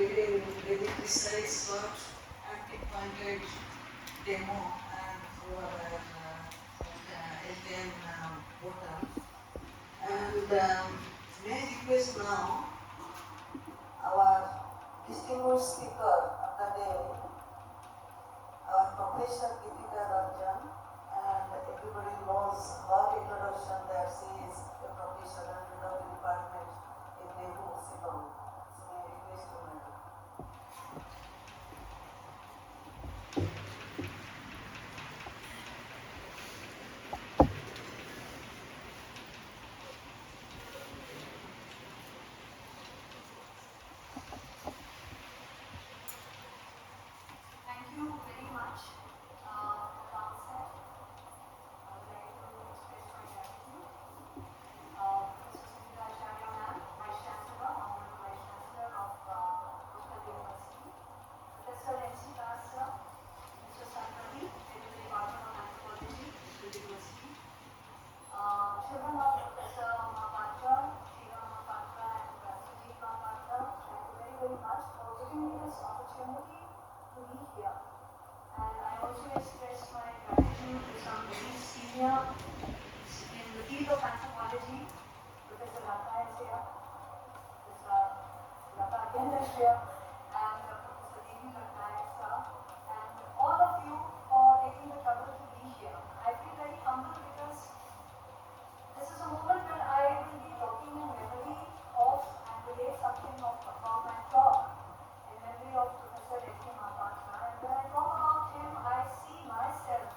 giving very precise but anti-pointed demo and for Indian voter. And may I request now our distinguished speaker of the day, our Professor Geetika Ranjan, and everybody knows her introduction that she is a professor at the department in NEHU, Shillong. So may I request you, madam. Thank you very much. At the outset, I would like to express my gratitude. Professor Geetika Ranjan, Vice Chancellor, Honorable Vice Chancellor of Utkal University, Professor MC Mr. Sanpati, Head of the Department of Anthropology, PG University, children of Professor Mahapatra, Shillong Mahapatra, and Professor Geetika Ranjan, thank you very, very much for giving me this opportunity to be here. And I also express my gratitude to some very senior in the field of anthropology. Professor Mahapatra is here, Professor Mahapatra is here, and Professor Geetika Ranjan, and all of you for taking the trouble to be here. I feel very humble because this is a moment when I will be talking in memory of and relate something about my talk in memory of Professor Mahapatra. And when I talk about him, I see myself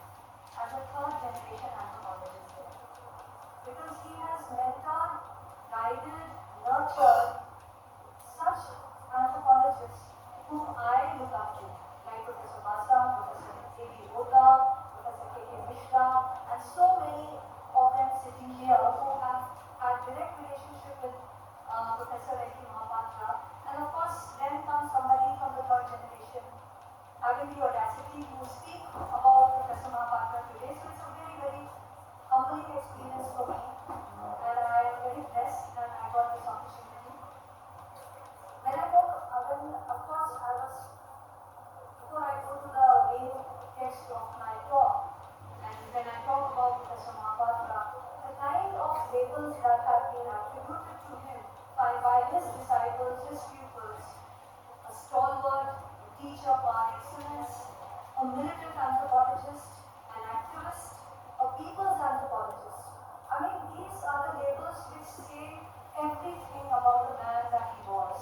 as a third generation anthropologist there. Because he has mentored, guided, nurtured such anthropologists whom I look up to, like Professor Bhoksa, Professor Bhoksa, Professor K.K. Mishra, and so many of them sitting here who have had direct relationship with Professor Mahapatra. And of course, then comes somebody from the third generation having the audacity to speak about Professor Mahapatra today. So it's a very, very humbling experience for me, and I am very blessed that I got this opportunity. When I talk, of course, before I go to the main text of my talk, and when I talk about Professor Mahapatra, the kind of labels that have been attributed to him by his disciples, his pupils, a stalwart, a teacher par excellence, a militant anthropologist, an activist, a people's anthropologist. I mean, these are the labels which say everything about the man that he was.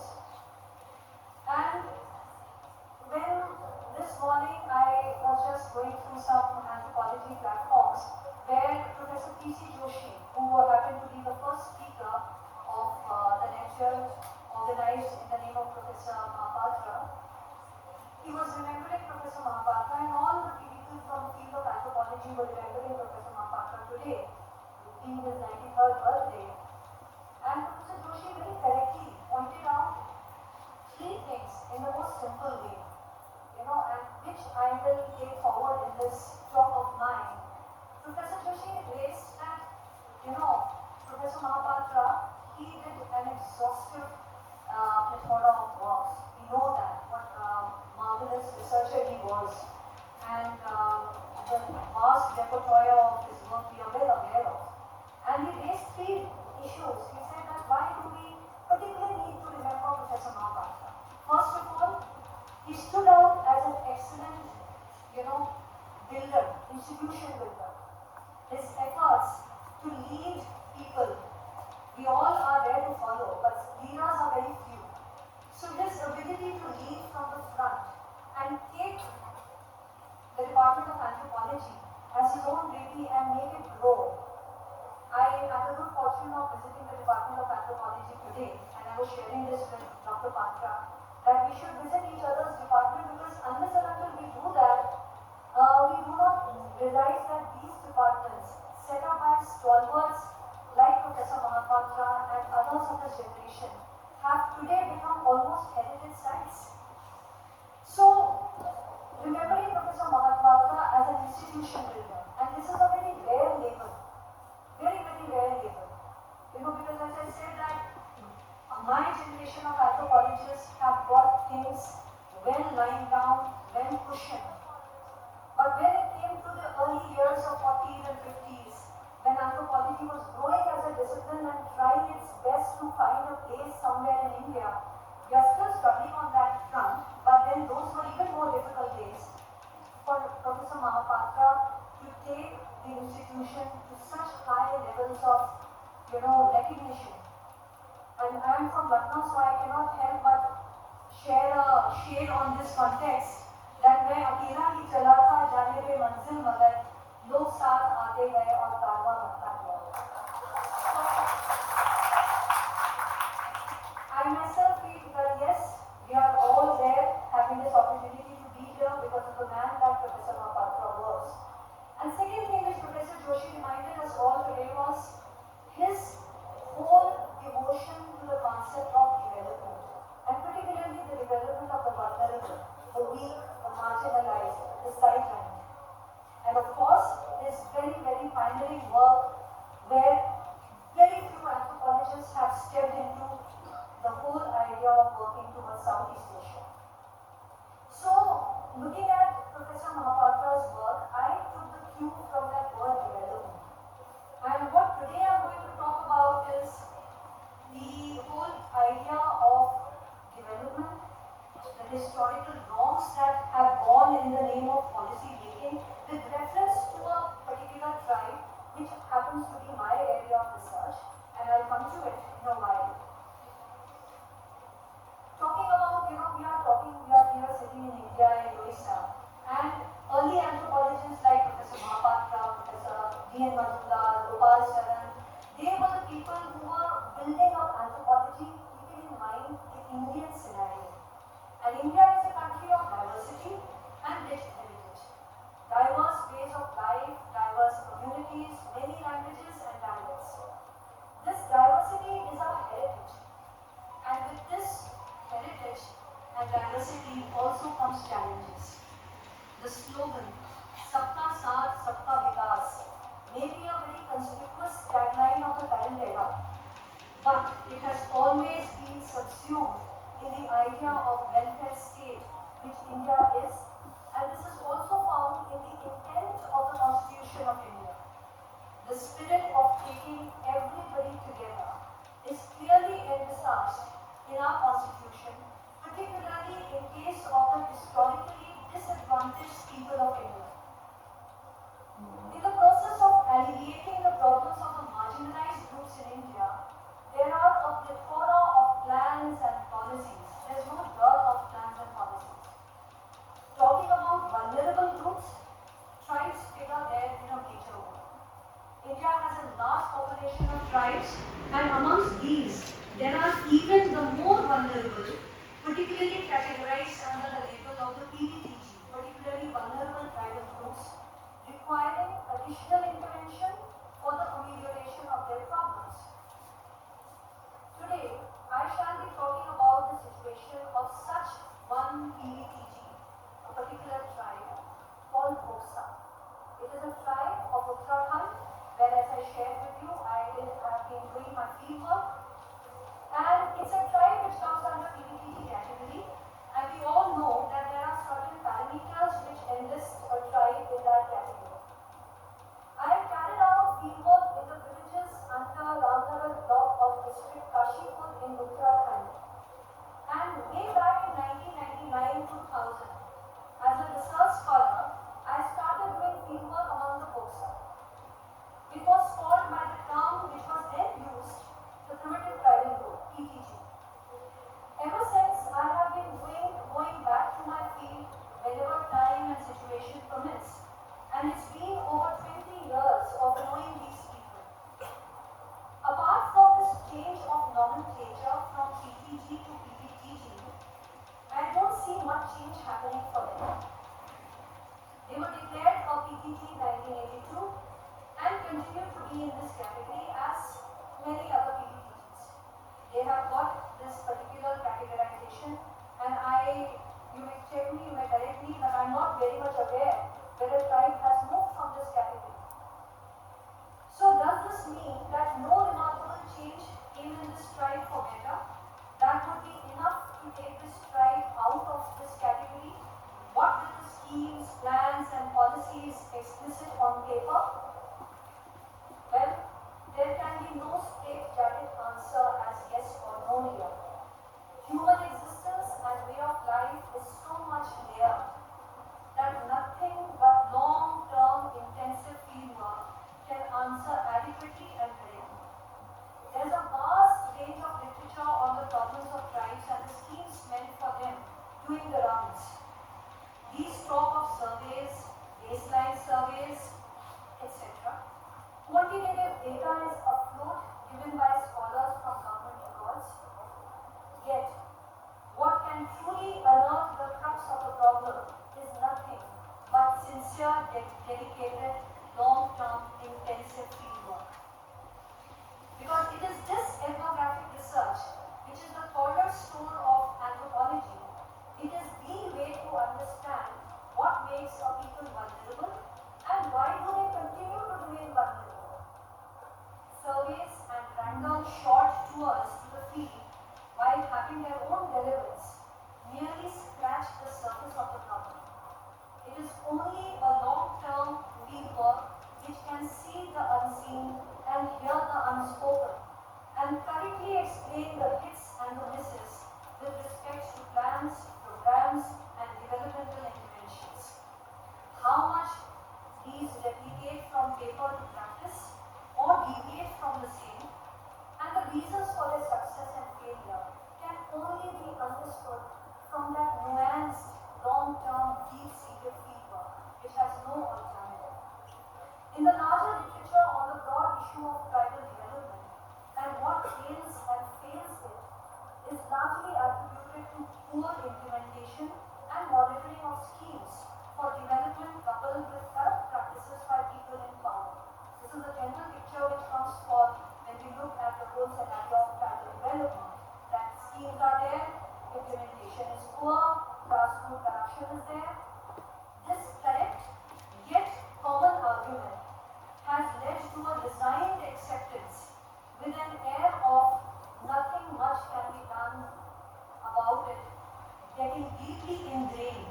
And when this morning I was just going through some anthropology platforms where Professor P.C. Joshi, who happened to be the first speaker of the lecture organized in the name of Professor Mahapatra, he was remembering Professor Mahapatra, and all the people from the field of anthropology were remembering Professor Mahapatra today, being his 93rd birthday. And Professor Joshi very correctly pointed out three things in the most simple way, and which I will take forward in this talk of mine. Professor Joshi raised that, Professor Mahapatra, he did an exhaustive plethora of works. We know that, what marvelous researcher he was. And the vast repertoire of his work we are well aware of. And he raised three issues. He said that why do we particularly need to remember Professor Mahapatra? First of all, he stood out as an excellent, builder, institution builder. His efforts to lead people, we all are there to follow, but leaders are very few. So his ability to lead from the front and take the Department of Anthropology as his own baby and make it grow. I had the good fortune of visiting the Department of Anthropology today, and I was sharing this with Dr. Patra, that we should visit each other's department, because unless and until we do that, we do not realize that these departments, set up by stalwarts like Professor Mahapatra and others of this generation, have today become almost heritage sites. So, remembering Professor Mahapatra as an institution builder, and this is a very rare label, very, very rare label. Because as I said that my generation of anthropologists have got things well lying down, well cushioned. But when it came to the early years of 40s and 50s, when anthropology was growing as a discipline and trying its best to find a place somewhere in India, we are still struggling on that front, but then those were even more difficult days for Professor Mahapatra to take the institution to such high levels of, recognition. And I am from Lucknow, so I cannot help but share a shade on this context that मैं अकेला ही चला था जाने पे मंजिल मगर लोग साथ आते गए और कारवां बढ़ता गया. I myself feel that yes, we are all there having this opportunity to be here because of the man that Professor Mahapatra was. And second thing which Professor Joshi reminded us all today was his whole devotion to the concept of development, and particularly the development of the vulnerable, the weak, the marginalized, the sidelined. And of course, this very, very pioneering work where very few anthropologists have stepped into the whole idea of working towards Southeast Asia. So, looking at Professor Mahapatra's work, I took the cue from that word development. And what today I'm going to talk about is the whole idea of development, the historical norms that have gone in the name of policy making with reference to a particular tribe which happens to be my area of research, and I'll come to it in a while. Talking about, we are here sitting in India in Odisha, and early anthropologists like Professor Mahapatra, Professor D.N. Mazumdar, Gopal Charan, they were the people who were building up anthropology keeping in mind the Indian scenario. And India is a country of diversity and rich heritage. Diverse ways of life, diverse communities, many languages and dialects. This diversity is our heritage. And with this heritage and diversity also comes challenges. The slogan, Sabka Saath, Sabka Vikas, may be a very conspicuous tagline of the current era, but it has always been subsumed in the idea of welfare state which India is, and this is also found in the intent of the Constitution of India. The spirit of taking everybody together is clearly envisaged in our Constitution, particularly in case of the historically disadvantaged people of India. In the process of alleviating the problems of the marginalized groups in India, there are a plethora of plans and policies. There is no dearth of plans and policies. Talking about vulnerable groups, tribes figure there in a major role. India has a large population of tribes, and amongst these, there are even the more vulnerable, particularly categorized under the label of the PVTG, particularly vulnerable tribal groups, requiring additional intervention for the amelioration of their problems. Today, I shall be talking about the situation of such one PVTG, a particular tribe called Bhoksa. It is a tribe of Uttarakhand, where, as I shared with you, I have been doing my fieldwork. And it's a tribe which comes under PVTG category, and we all know that there are certain parameters which enlist a tribe in that category. I carried out fieldwork in the villages under Ramnagar block of district Kashipur in Uttarakhand. And way back in 1999-2000, as a research scholar, I started doing fieldwork among the Bhoksa. It was called by the term which was then used, the primitive tribal group, PTG. Ever since, I have been going back to my field whenever time and situation permits. And it's been over 20 years of knowing these people. Apart from this change of nomenclature from PTG to PVTG, I don't see much change happening for them. They were declared a PTG in 1982 and continue to be in this category as many other PVTGs. They have got this particular categorization, and you may check me, you may correct me, but I'm not very much aware whether tribe has moved from this category. So does this mean that no remarkable change came in this tribe for better? That would be enough to take this tribe out of this category paper? Well, there can be no straightforward answer as yes or no here. Human existence and way of life is so much layered that nothing but long-term intensive fieldwork can answer adequately and correctly. There is a vast range of literature on the problems of tribes and the schemes meant for them doing the rounds. These talk of surveys, baseline surveys, etc. Quantitative data is afloat given by scholars from government records. Yet, what can truly unearth the crux of the problem is nothing but sincere, dedicated, long-term, intensive fieldwork. Because it is this ethnographic research which is the cornerstone of anthropology. It is the way to understand what makes a people vulnerable and why do they continue to remain vulnerable. Surveys and random short tours to the field, while having their own relevance, merely scratch the surface of the problem. It is only a long-term fieldwork which can see the unseen and hear the unspoken and correctly explain the hits and the misses with respect to plans, programs, and developmental interventions. How much these replicate from paper to practice or deviate from the same, and the reasons for their success and failure can only be understood from that nuanced, long-term, deep-seated fieldwork which has no alternative. In the larger literature on the broad issue of tribal development and what ails and fails it is largely attributed to poor implementation and monitoring of schemes for development coupled with corrupt practices by people in power. This is a general picture which comes forth when we look at the whole scenario of tribal development. That schemes are there, implementation is poor, grassroots corruption is there. This correct yet common argument has led to a resigned acceptance with an air of nothing much can be done about it, getting deeply ingrained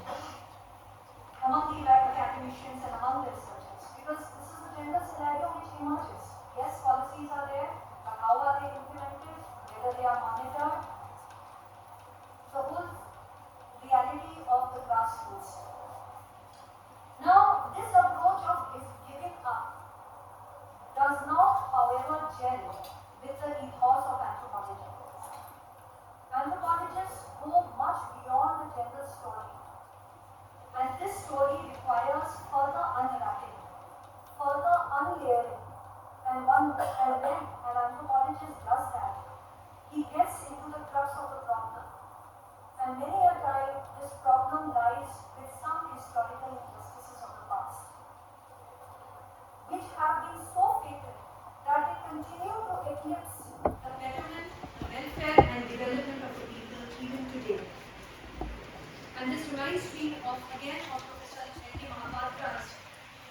among the academicians and among the researchers, because this is the general scenario which emerges. Yes, policies are there, but how are they implemented, whether they are monitored, the whole reality of the grassroots. Now, this approach of giving up does not, however, gel with the ethos of anthropology. Anthropologists go much beyond the general story, and this story requires further unwrapping, further unlayering, and when an anthropologist does that, he gets into the crux of the problem. And many a time, this problem lies with some historical injustices of the past, which have been so fatal that they continue to eclipse the betterment, the welfare, and development of the people even today. And this reminds me of Professor Mahapatra's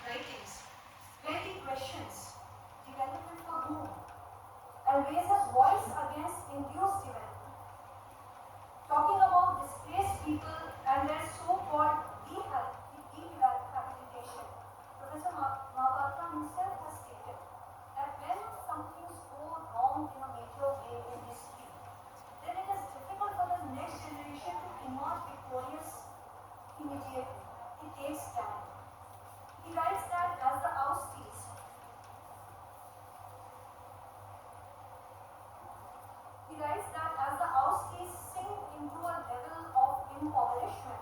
writings, where he questions development for whom and raises voice against induced development, talking about displaced people and their so-called rehabilitation. Professor Mahapatra himself has stated that when some things go wrong in a major way in history, then it is difficult for the next generation to emerge victorious immediately. It takes time. He writes that as the ousties sink into a level of impoverishment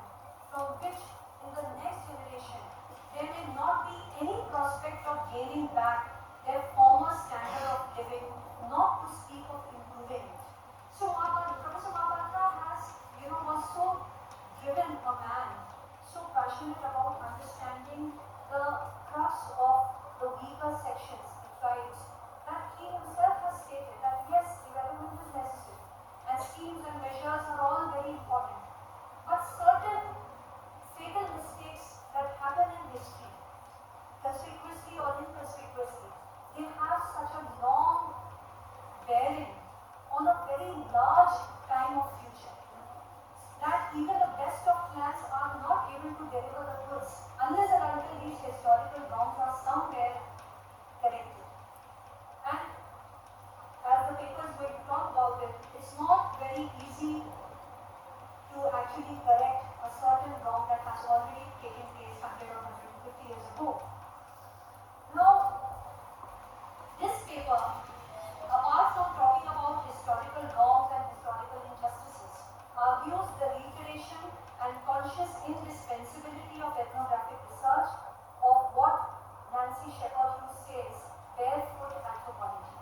from which in the next generation there may not be any prospect of gaining back their former standard of living, not to speak of improving it. So Professor Mahapatra was so driven a man, so passionate about understanding the crux of the weaker sections, the tribes, that he himself has stated that yes, development is necessary and schemes and measures are all very important. But certain fatal mistakes that happen in history, conspicuously or inconspicuously, they have such a long bearing on a very large time of future that even the best of plans are not able to deliver the goods unless and until these historical grounds are somewhere actually correct a certain wrong that has already taken place 100 or 150 years ago. Now, this paper, apart from talking about historical wrongs and historical injustices, argues the reiteration and conscious indispensability of ethnographic research of what Nancy Shepherd Hughes says, barefoot anthropology.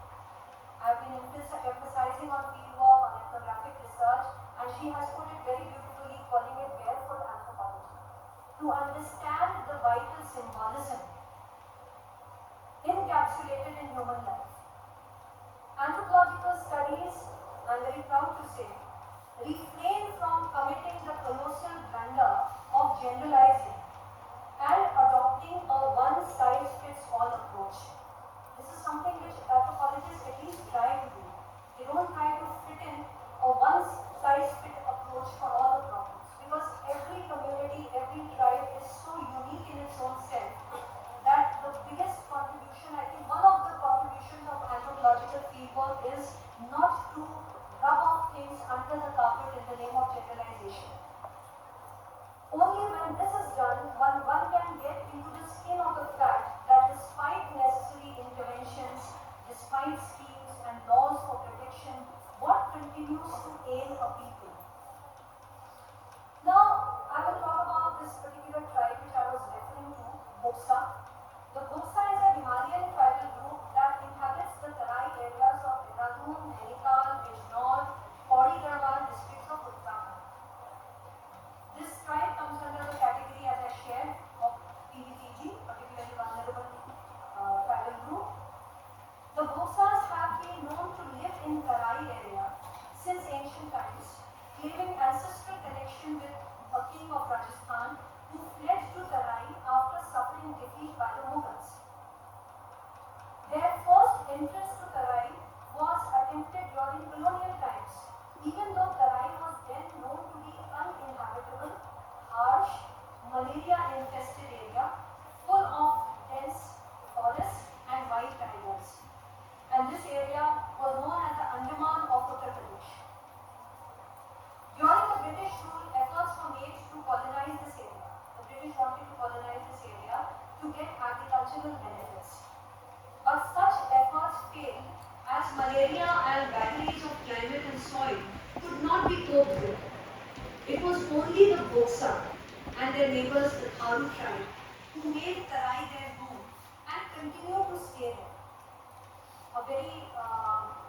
I've been emphasizing on fieldwork, on ethnographic research, and she has put it very beautifully, calling it barefoot anthropology. To understand the vital symbolism encapsulated in human life. Anthropological studies, I'm very proud to say, refrain from committing the colossal blunder of generalizing and adopting a one-size-fits-all approach. This is something which anthropologists at least try to do. They don't try to fit in a one-size-fit approach for all the problems, because every community, every tribe is so unique in its own self that the biggest contribution, I think one of the contributions of anthropological fieldwork is not to rub off things under the carpet in the name of generalization. Only when this is done, one can get into the skin of the fact that despite necessary interventions, despite schemes and laws for protection, what continues to ail a people? Now, I will talk about this particular tribe which I was referring to, Bhoksa. The Bhoksa is a Himalayan tribal group that inhabits the Tarai areas of Dehradun, Nainital, Bijnor, Pauri Garhwal districts of Uttarakhand. This tribe comes under the category, as I shared, of PVTG, particularly vulnerable tribal group. The Bhoksas have been known to live in Tarai area since ancient times, claiming ancestral connection with a king of Rajasthan who fled to Tarai after suffering defeat by the Mughals. Their first entrance to Tarai was attempted during colonial times, even though Tarai was then known to be uninhabitable, harsh, malaria-infested area, full of dense forests and wild tigers. And this area was known as the Andaman of Uttar Pradesh. During the British rule, efforts were made to colonize this area. The British wanted to colonize this area to get agricultural benefits. But such efforts failed as malaria and vagaries of climate and soil could not be coped with. It was only the Bhoksa and their neighbors, the Tharu tribe, who made Tarai their home and continue to stay there. A very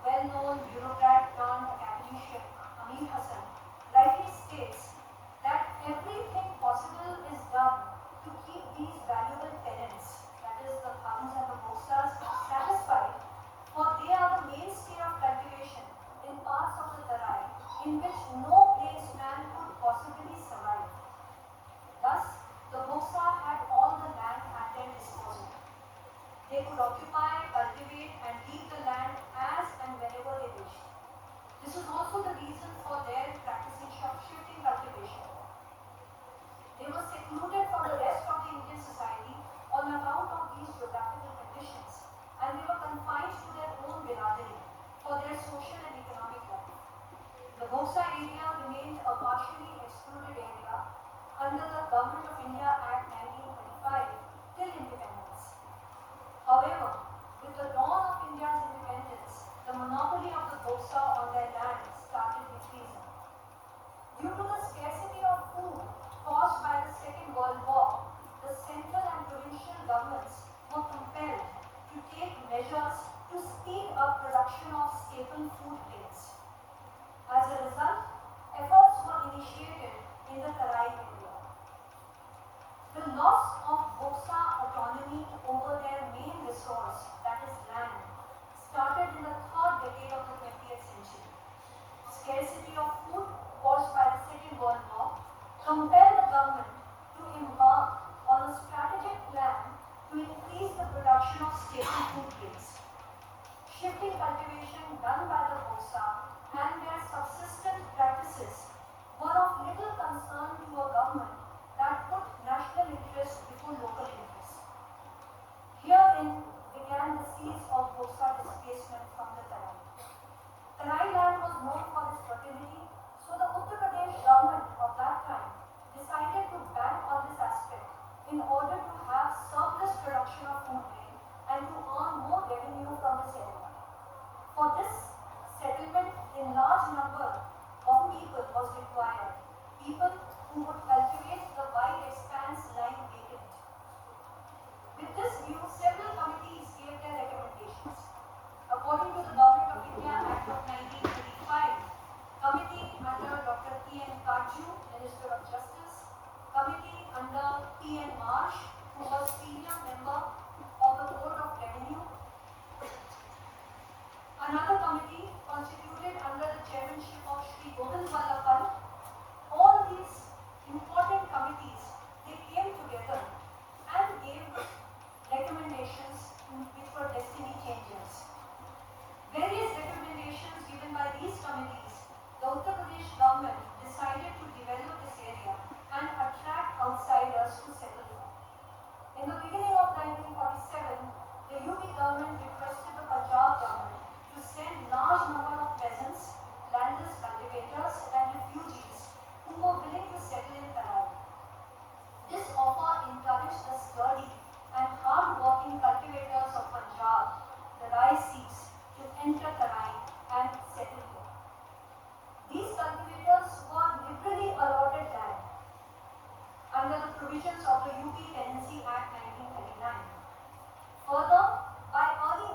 well-known bureaucrat turned academician, Amir Hassan, rightly states that everything possible is done to keep these valuable tenants, that is the Tharus and the Bhoksas, satisfied, for they are the mainstay of cultivation in parts of the Tarai in which no place man could possibly survive. Thus, the Bhoksa had all the land at their disposal. They could occupy, cultivate, and leave the land as and whenever they wished. This was also the reason for their practicing shifting cultivation. They were secluded from the rest of the Indian society on account of these geographical conditions, and they were confined to their own biradari for their social and economic life. The Bhoksa area remained a partially excluded area under the Government of India Act 1925 till independence. However, with the dawn of India's independence, the monopoly of the Bhoksa on their land started decreasing. Due to the scarcity of food caused by the Second World War, the central and provincial governments were compelled to take measures to speed up production of staple food grains. As a result, efforts were initiated in the Tarai area. The loss of Bhoksa autonomy over their main resource, that is land, started in the third decade of the 20th century. Scarcity of food caused by the Second World War compelled the government to embark on a strategic plan to increase the production of staple food grains. Shifting cultivation done by the Bhoksa and their subsistent practices were of little concern to a government that put national interest before local interest. Herein began the seeds of Bhoksa displacement from the Tarai. Tarai land was known for its fertility, so the Uttar Pradesh government of that required people who would cultivate the wide expanse lying vacant. With this view, several committees gave their recommendations. According to the Government of India Act of 1985, committee under Dr. P.N. Kaju, Minister of Justice, committee under P.N. Marsh, who was senior member of the Board of Revenue, another committee constituted under the chairmanship of Shri Govind Vallabh. All these important committees, they came together and gave recommendations which were destiny changers. Various recommendations given by these committees, the Uttar Pradesh government decided to develop this area and attract outsiders to settle here. In the beginning of 1947, the UP government requested the Punjab government to send large number of peasants, landless cultivators and refugees who were willing to settle in Tarai. This offer encouraged the sturdy and hard-working cultivators of Punjab, the Rai Sikhs, to enter Tarai and settle here. These cultivators were liberally allotted land under the provisions of the UP Tenancy Act 1939. Further, by early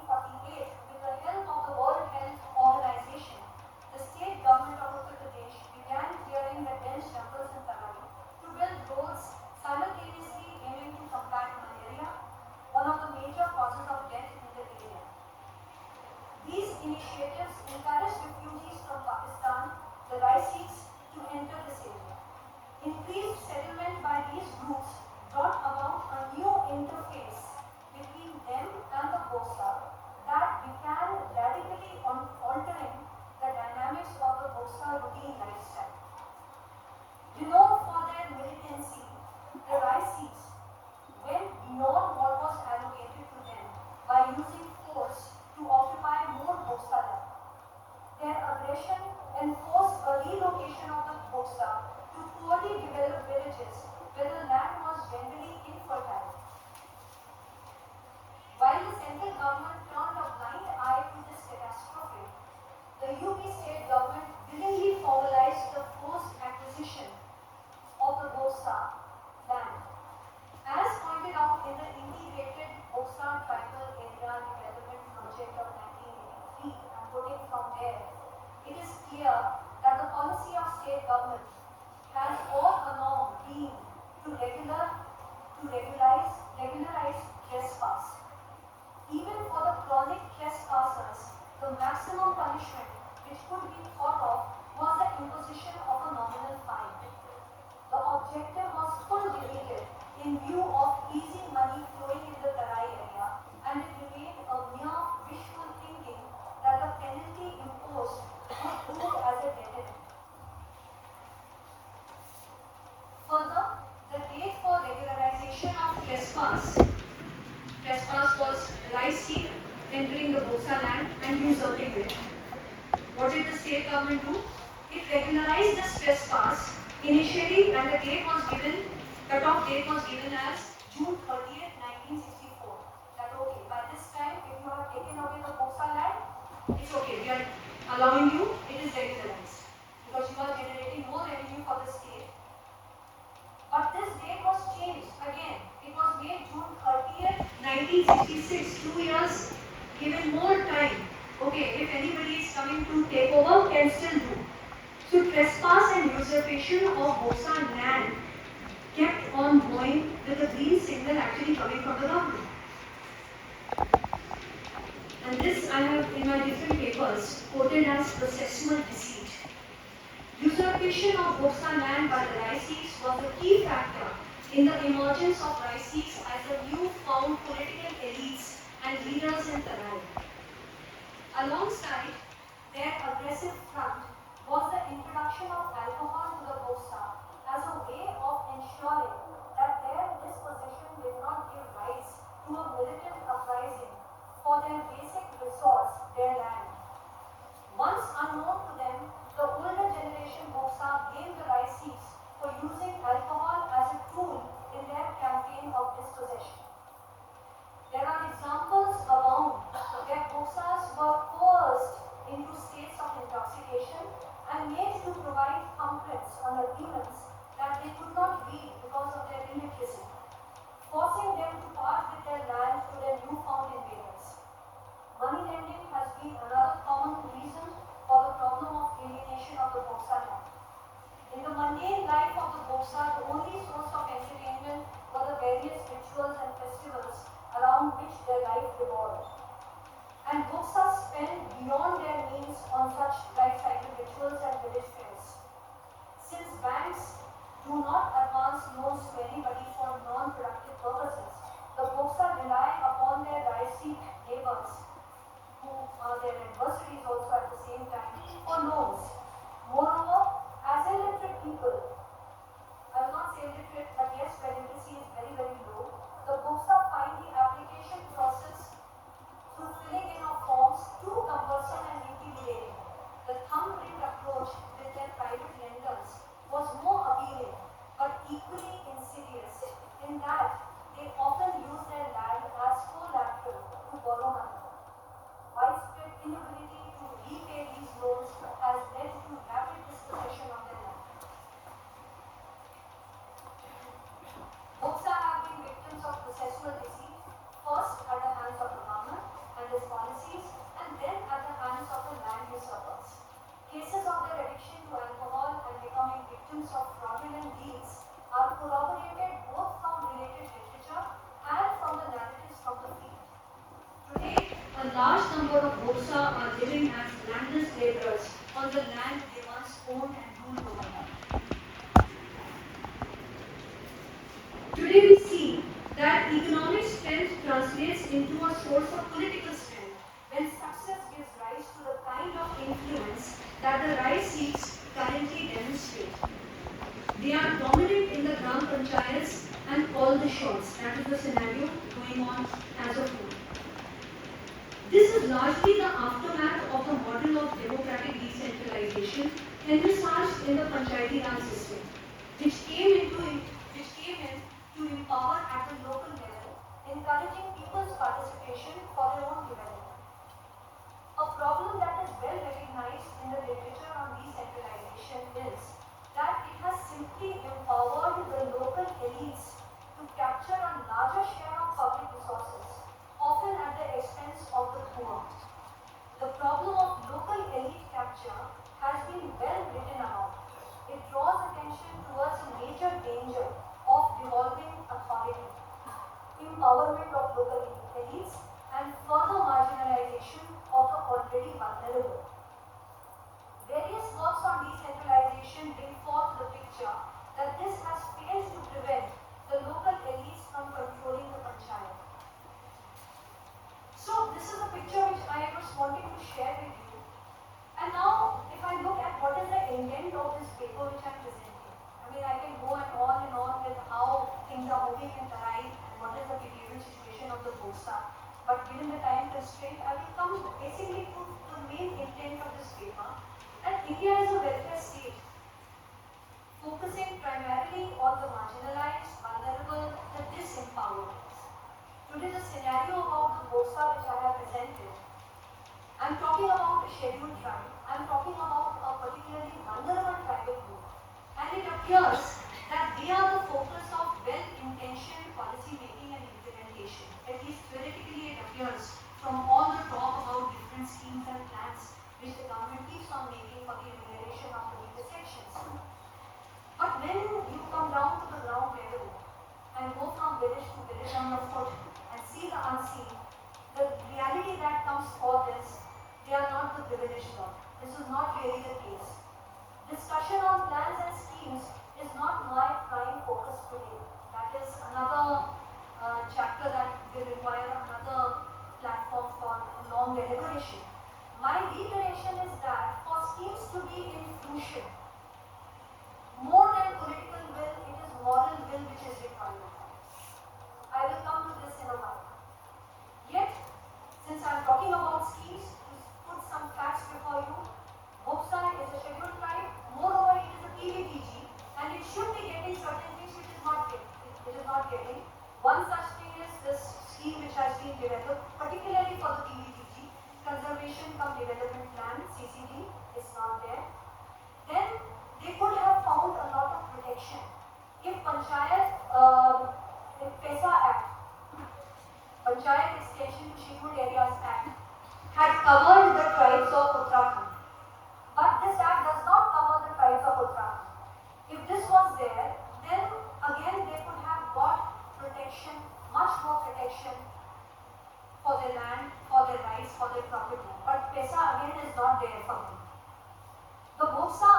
1948, with the help of the World Health Organization, the state government of Uttar Pradesh began clearing the dense jungles in Tarai to build roads, simultaneously aiming to combat malaria, one of the major causes of death in the area. These initiatives encouraged refugees from Pakistan, the Rai Sikhs, to enter this area. Increased settlement by these groups brought about a new interface between them and the Bhoksa that began radically altering the dynamics of the Bhoksa routine lifestyle. Renowned for their militancy, the Rai Sikhs went beyond what was allocated to them by using force to occupy more Bhoksa land. Their aggression enforced a relocation of the Bhoksa to poorly developed villages where the land was generally infertile. While the central government turned a blind eye to this catastrophe, the UP state government willingly formalized the forced acquisition of the Bhoksa land. As pointed out in the integrated Bhoksa Tribal Area Development Project of 1983, I'm quoting from there, it is clear that the policy of state government has all along been to regularize trespass. Even for the chronic trespassers, the maximum punishment which could be thought of was the imposition of a nominal fine. The objective was full defeated in view of easy money flowing in the Tarai area, and it remained a mere wishful thinking that the penalty imposed would prove as a deterrent. Further, the date for regularization of trespass was Rai Sikh entering the Bhoksa land and usurping it. What did the state government do? It regularized this trespass initially, and the cutoff date was given as June 30th, 1964. That okay, by this time, if you have taken away the Bhoksa land, it's okay, we are allowing you, it is regularized. Because you are generating more revenue for the state. But this date was changed again. It was made June 30th, 1966, 2 years, given more time. Okay, if anybody is coming to take over, can still do. So trespass and usurpation of Bhoksa land kept on going with the green signal actually coming from the government. And this I have in my different papers quoted as processual deceit. Usurpation of Bhoksa land by the Rai Sikhs was a key factor in the emergence of Rai Sikhs as the new-found political elites and leaders in Tarai. Alongside their aggressive front was the introduction of alcohol to the Bhoksa as a way of ensuring that their disposition did not give rise to a militant uprising for their basic resource, their land. Once unknown to them, the older generation Bhoksa blamed the Rai Sikhs for using alcohol as a tool in their campaign of dispossession. There are examples abound where Bhoksas were coerced into states of intoxication and made to provide thumbprints agreements that they could not read because of their illiteracy, forcing them to part with their land to their newfound invaders. Money lending has been another common reason for the problem of alienation of the Bhoksa land. In the mundane life of the Bhoksa, the only source of entertainment were the various rituals and festivals around which their life revolved. And Bhoksas spent beyond their means on such life cycle rituals and village fairs. Since banks do not advance loans to anybody for non-productive purposes, the Bhoksa rely upon their Raisi neighbors, who are their adversaries also at the same time, for loans. Moreover, as illiterate people, I will not say illiterate, but yes, where literacy is very, very low, the Bhoksa find the application process through filling in of forms too cumbersome and intimidating. The thumbprint approach with their private lenders was more appealing, but equally insidious in that they often use their land as collateral to borrow money. Widespread inability to repay these loans has led to rapid dispossession of their land. Bhoksa have been victims of processual deceit, first at the hands of the government and its policies, and then at the hands of the land usurpers. Cases of their addiction to alcohol and becoming victims of fraudulent deeds are corroborated both from related literature and from the narratives from the field. Today, a large number of Bhoksa are living as landless laborers on the land they once owned and ruled over. Today we see that economic strength translates into a source of political strength when success gives rise to the kind of influence that the Raisiks currently demonstrate. They are dominant in the Gram Panchayats and call the shots. That is the scenario going on as of now. This is largely the aftermath of the model of democratic decentralization envisaged in the Panchayati Raj system, which came in to empower at the local level, encouraging people's participation for their own development. A problem that is well recognized in the literature on decentralization is that it has simply empowered the local elites to capture a larger share of public resources, often at the expense of the poor. The problem of local elite capture has been well written about. It draws attention towards a major danger of devolving authority, empowerment of local elites, and further marginalization of the already vulnerable. Various works on decentralization bring forth the picture that this has failed to prevent the local elites from controlling the panchayat. So this is a picture which I was wanting to share with you. And now, if I look at what is the intent of this paper which I am presenting, I mean, I can go and on with how things are moving in Tarai and what is the behavioral situation of the Bhoksa. But given the time constraint, I will come basically to the main intent of this paper. And India is a welfare state, focusing primarily on the marginalized, vulnerable, the disempowered. Today, the scenario about the Bhoksa which I have presented, I'm talking about a scheduled tribe. I'm talking about a particularly vulnerable tribal group. And it appears that they are the focus of well-intentioned policy making and implementation. At least theoretically it appears from all the talk about different schemes and plans which the government keeps on making for the amelioration of the weaker sections. But when you come down to the ground level and go from village to village on your foot and see the unseen, the reality that comes forth is they are not the privileged lot. This is not really the case. Discussion on plans and schemes is not my prime focus today. That is another chapter that will require another platform for long deliberation. My reiteration is that for schemes to be in fruition, more than political will, it is moral will which is required. I will come to this in a while. Yet, since I am talking about schemes, to put some facts before you, Bhoksa is a scheduled tribe. Moreover, it is a PVTG. if if PESA Act, Panchayat Extension to Scheduled Areas Act, had covered the tribes of Uttarakhand, but this act does not cover the tribes of Uttarakhand. If this was there, then again they could have got protection, much more protection for their land, for their rights, for their property. But PESA again is not there for them. The Bhoksa,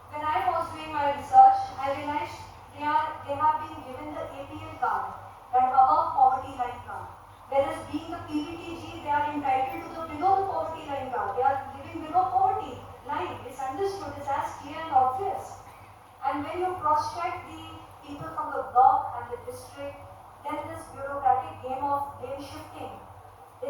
when I was doing my research, I realized they have been given the APL card, that above poverty line card. Whereas being the PVTG, they are entitled to the below the poverty line card. They are living below poverty line. It's understood, it's as clear and obvious. And when you cross-check the people from the block and the district, then this bureaucratic game of blame shifting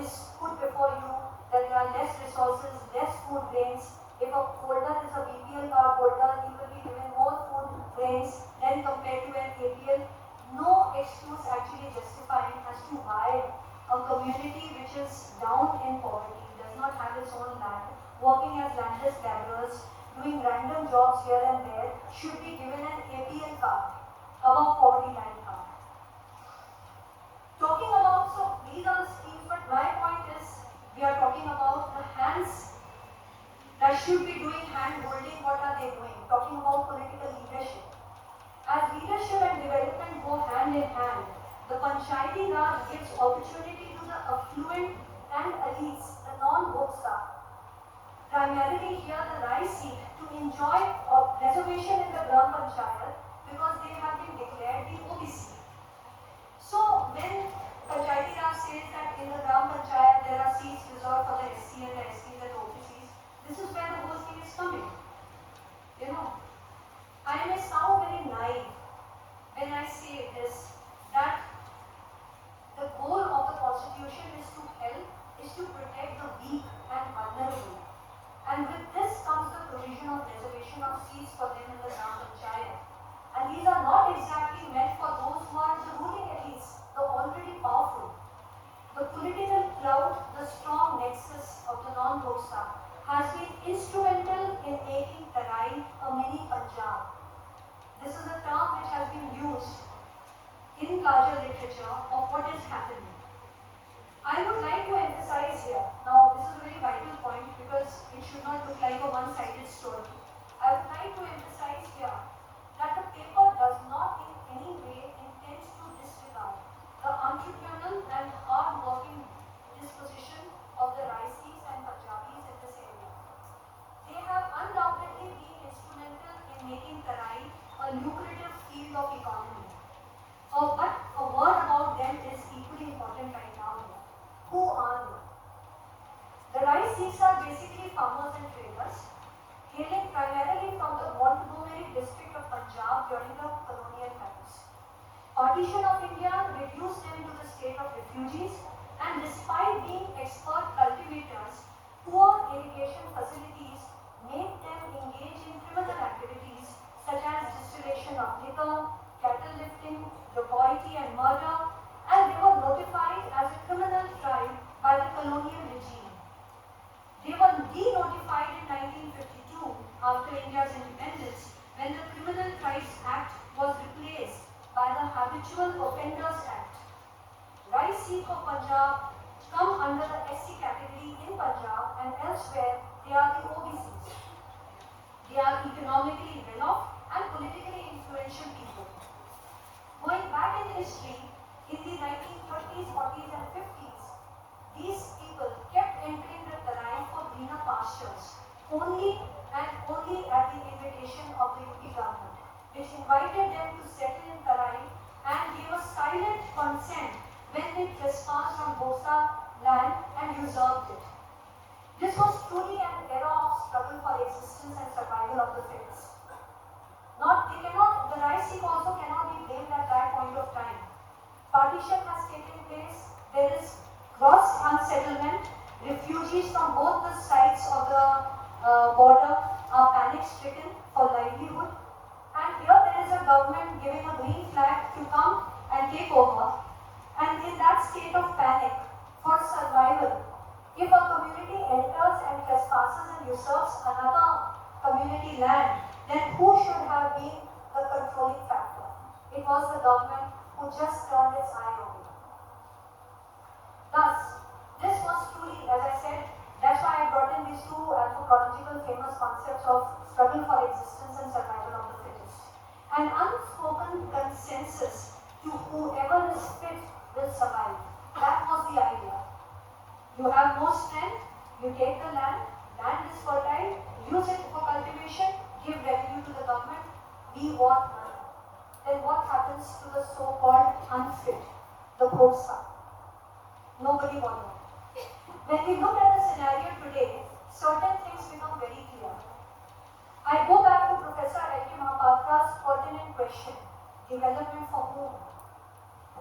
is put before you, that there are less resources, less food grains. If a holder is a BPL card holder, he will be given more food grains than compared to an APL. No excuse actually justifying as to why a community which is down in poverty, does not have its own land, working as landless laborers, doing random jobs here and there, should be given an APL card, above poverty line card. Talking about, so these are the schemes, but my point is, we are talking about the hands that should be doing hand holding. What are they doing? Talking about political leadership. As leadership and development go hand in hand, the Panchayati Raj gives opportunity to the affluent and elites, the non-Bhoksa, primarily here the rice seat, to enjoy a reservation in the Gram Panchayat because they have been declared the OBC. So when Panchayati Raj says that in the Gram Panchayat there are seats reserved for the SC and the STs and the OBCs, this is where the whole thing is coming. You know, I may sound very naive when I say this, that the goal of the constitution is to help, is to protect the weak and vulnerable. And with this comes the provision of reservation of seats for them in the Gram Panchayat. And these are not exactly meant for those who are the ruling elites, the already powerful. The political clout, the strong nexus of the non-Bhoksa, has been instrumental in making Tarai a mini Punjab. This is a term which has been used in larger literature of what is happening. I would like to emphasize here, now this is a very vital point because it should not look like a one-sided story. I would like to emphasize here that the paper does not in any way intend to disregard the entrepreneurial and hard-working disposition of the Raisis and Punjabis in this area. They have undoubtedly been instrumental in making Tarai a lucrative field of economy. But a word about them is equally important right now. Who are they? The Raisis are basically farmers and traders, hailing primarily from the Montgomery district of Punjab during the colonial times. Partition of India reduced them to the state of refugees, and despite being expert cultivators, poor irrigation facilities made them engage in criminal activities such as distillation of liquor, cattle lifting, dacoity and murder, and they were notified as a criminal tribe by the colonial regime. They were de-notified in 1952 after India's independence, when the Criminal Tribes Act was replaced by the Habitual Offenders Act. Raisi of Punjab come under the SC category in Punjab, and elsewhere they are the OBCs. They are economically well-off and politically influential people. Going back in history, in the 1930s, 40s and 50s, these people kept entering the Tarai for greener pastures, only at the invitation of the UP government, which invited them to settle in Tarai and gave a silent consent when they trespassed on Bhoksa land and usurped it. This was truly an era of struggle for existence and survival of the fittest. The Raisi also cannot be blamed at that point of time. Partition has taken place, there is gross unsettlement, refugees from both the sides of the border are panic-stricken for livelihood, and here there is a government giving a green flag to come and take over, and in that state of panic, for survival, if a community enters and trespasses and usurps another community land, then who should have been the controlling factor? who just turned its eye on me. Thus, this was truly, as I said, that's why I brought in these two anthropological famous concepts of struggle for existence and survival of the fittest. An unspoken consensus to whoever is fit will survive. That was the idea. You have more strength, you take the land is fertile, use it for cultivation, give revenue to the government, we want money. Then what happens to the so-called unfit, the Bhoksa? Nobody bothered. When we look at the scenario today, certain things become very clear. I go back to Professor Mahapatra's pertinent question, development for whom?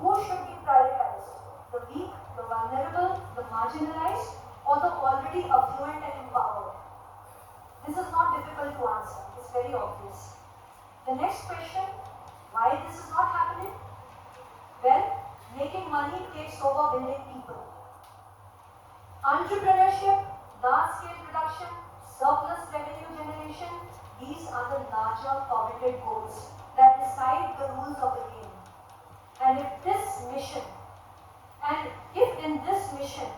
Who should be prioritized? The weak, the vulnerable, the marginalized, or the already affluent and empowered? This is not difficult to answer. It's very obvious. The next question, why this is not happening? Well, making money takes over building people. Entrepreneurship, large-scale production, surplus revenue generation, these are the larger coveted goals that decide the rules of the game. And if in this mission,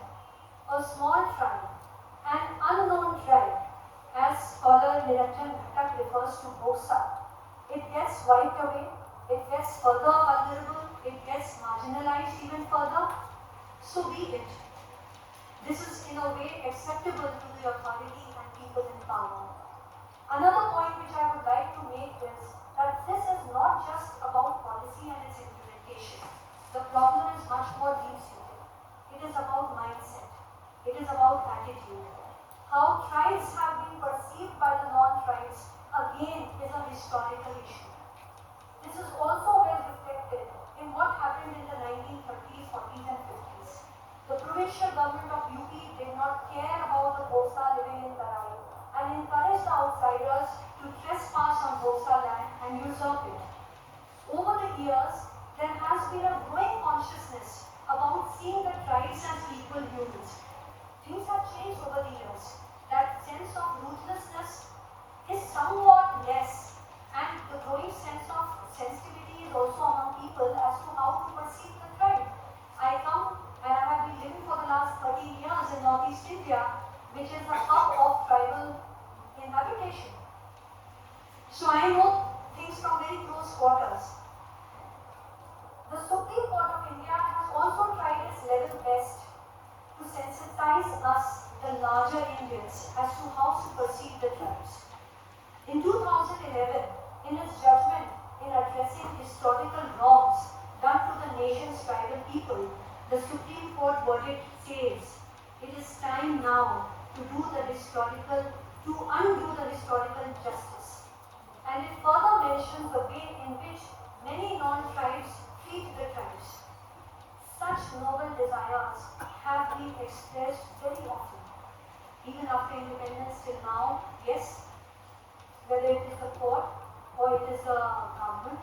a small tribe, an unknown tribe, as scholar Niranjan refers to Bhoksa, it gets wiped away, it gets further vulnerable, it gets marginalized even further, so be it. This is in a way acceptable to the authority and people in power. Another point which I would like to make is that this is not just about policy and its implementation. The problem is much more deep-seated. It is about mindset. It is about attitude. How tribes have been perceived by the non-tribes, again, is a historical issue. This is also well reflected in what happened in the 1930s, 40s and 50s. The provincial government of UP did not care about the Bhoksa living in Tarai and encouraged the outsiders to trespass on Bhoksa land and usurp it. Over the years, there has been a growing consciousness about seeing the tribes as equal humans. Things have changed over the years. That sense of ruthlessness is somewhat less, and the growing sense of sensitivity is also among people as to how to perceive the tribe. I come and I have been living for the last 13 years in Northeast India, which is the hub of tribal inhabitation. So I know things from very close quarters. The Supreme Court of India has also tried its level best to sensitize us, the larger Indians, as to how to perceive the tribes. In 2011, in its judgment in addressing historical wrongs done to the nation's tribal people, the Supreme Court verdict says it is time now to undo the historical justice. And it further mentions the way in which many non-tribes treat the tribes. Such noble desires have been expressed very often, even after independence till now. Yes, whether it is the court or it is the government,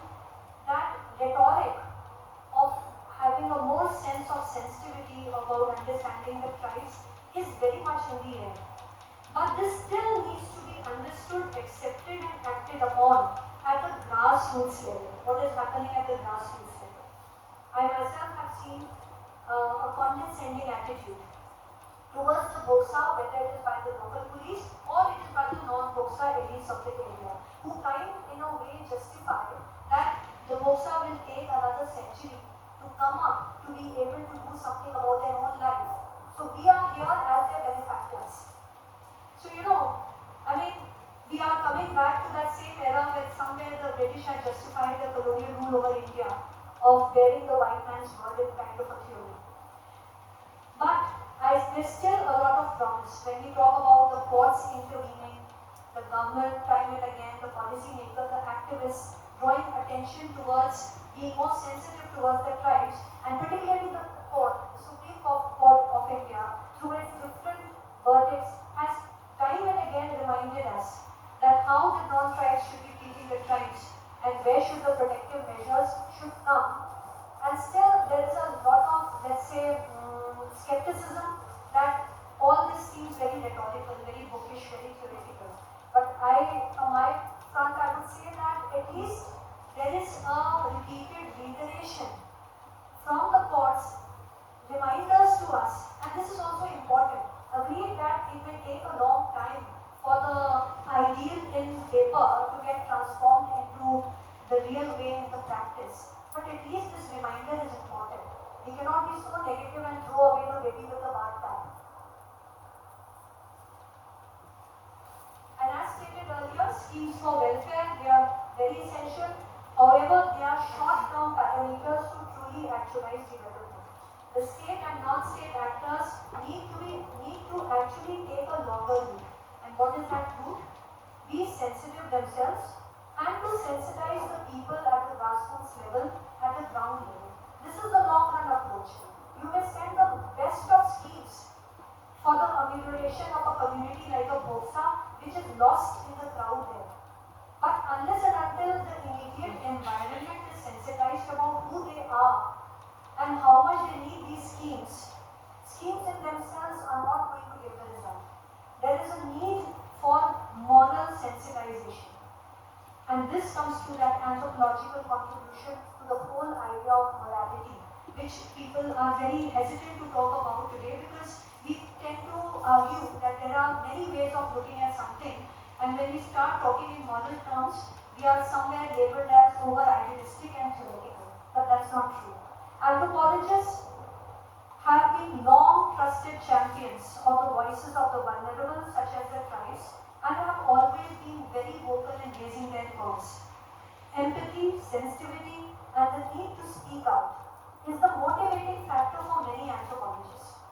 that rhetoric of having a more sense of sensitivity about understanding the tribes is very much in the air. But this still needs to be understood, accepted and acted upon at the grassroots level. What is happening at the grassroots level? I myself have seen a condescending attitude towards the Bhoksa, whether it is by the local police or it is by the non-Bhoksa elites of the area, who kind in a way justify that the Bhoksa will take another century to come up to be able to do something about their own life. So we are here as their benefactors. So we are coming back to that same era where somewhere the British had justified the colonial rule over India of bearing the white man's burden kind of a theory. But there's still a lot of promise when we talk about the courts intervening, the government time and again, the policymaker, the activists drawing attention towards being more sensitive towards the tribes, and particularly the court, the Supreme Court of India, through its different verdicts, has time and again reminded us that how the non-tribes should be treating the tribes and where should the protective measures should come. And still there is a lot of, let's say, skepticism that all this seems very rhetorical, very bookish, very theoretical. But on my front, I would say that at least there is a repeated reiteration the real way in the practice. But at least this reminder is important. We cannot be so negative and throw away the baby with the bathwater. And as stated earlier, schemes for welfare, they are very essential. However, they are short-term parameters to truly actualize development. The state and non-state actors need to actually take a longer route. And what is that route? Be sensitive themselves and to sensitize the people at the grassroots level, at the ground level. This is the long-run approach. You may send the best of schemes for the amelioration of a community like a Bhoksa, which is lost in the crowd there. But unless and until the immediate environment is sensitized about who they are and how much they need these schemes, schemes in themselves are not going to give the result. There is a need for moral sensitization. And this comes to that anthropological contribution to the whole idea of morality, which people are very hesitant to talk about today because we tend to argue that there are many ways of looking at something, and when we start talking in moral terms, we are somewhere labeled as over-idealistic and theoretical. But that's not true. Anthropologists have been long trusted champions of the voices of the vulnerable, such as the tribes, and have always been very vocal in raising their voice. Empathy, sensitivity, and the need to speak out is the motivating factor for many anthropologists.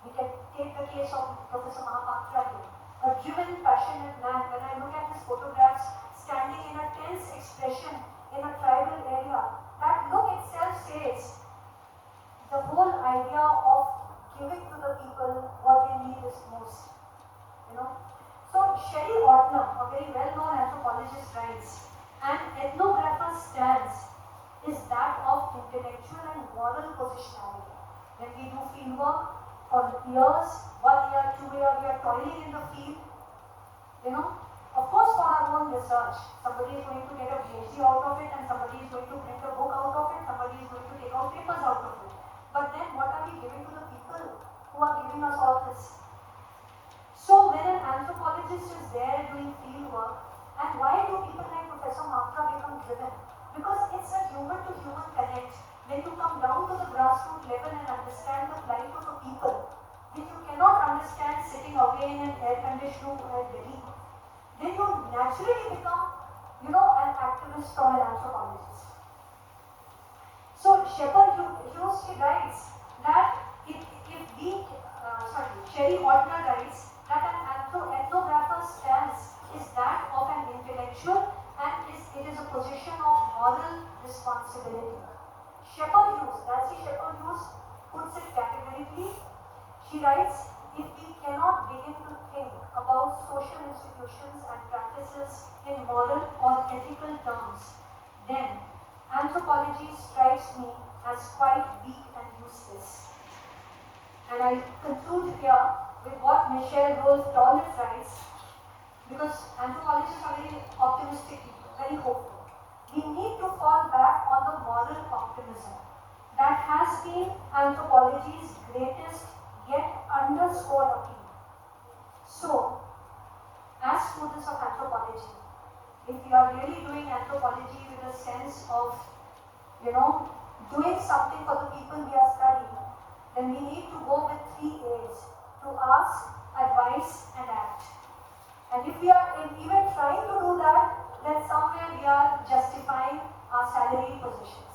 We can take the case of Professor Mahapatra here, a driven, passionate man. When I look at his photographs standing in a tense expression in a tribal area, that look itself says the whole idea of giving to the people what they need is most. So Sherry Ortner, a very well-known anthropologist, writes, an ethnographer's stance is that of intellectual and moral positionality. When we do field work for years, 1 year, 2 years, we are toiling in the field, of course for our own research. Somebody is going to get a PhD out of it, and somebody is going to print a book out of it, somebody is going to take out papers out of it. But then what are we giving to the people who are giving us all this? So when an anthropologist is there doing field work, and why do people like Professor Mahapatra become driven? Because it's a human-to-human connect. When you come down to the grassroots level and understand the plight of the people, which you cannot understand sitting away in an air-conditioned room at Delhi, then you naturally become, an activist or an anthropologist. So Hughes, she writes that Sherry Ortner writes that an ethnographer's stance is that of an intellectual, and it is a position of moral responsibility. Nancy Shepherd Hughes puts it categorically. She writes, if we cannot begin to think about social institutions and practices in moral or ethical terms, then anthropology strikes me as quite weak and useless. And I conclude here with what Michelle Rolfe-Tollett writes, because anthropologists are very optimistic people, very hopeful. We need to fall back on the moral optimism that has been anthropology's greatest yet underscored appeal. So, as students of anthropology, if we are really doing anthropology with a sense of, doing something for the people we are studying, then we need to go with 3 A's: to ask, advise, and act. And if we are even trying to do that, then somewhere we are justifying our salary position.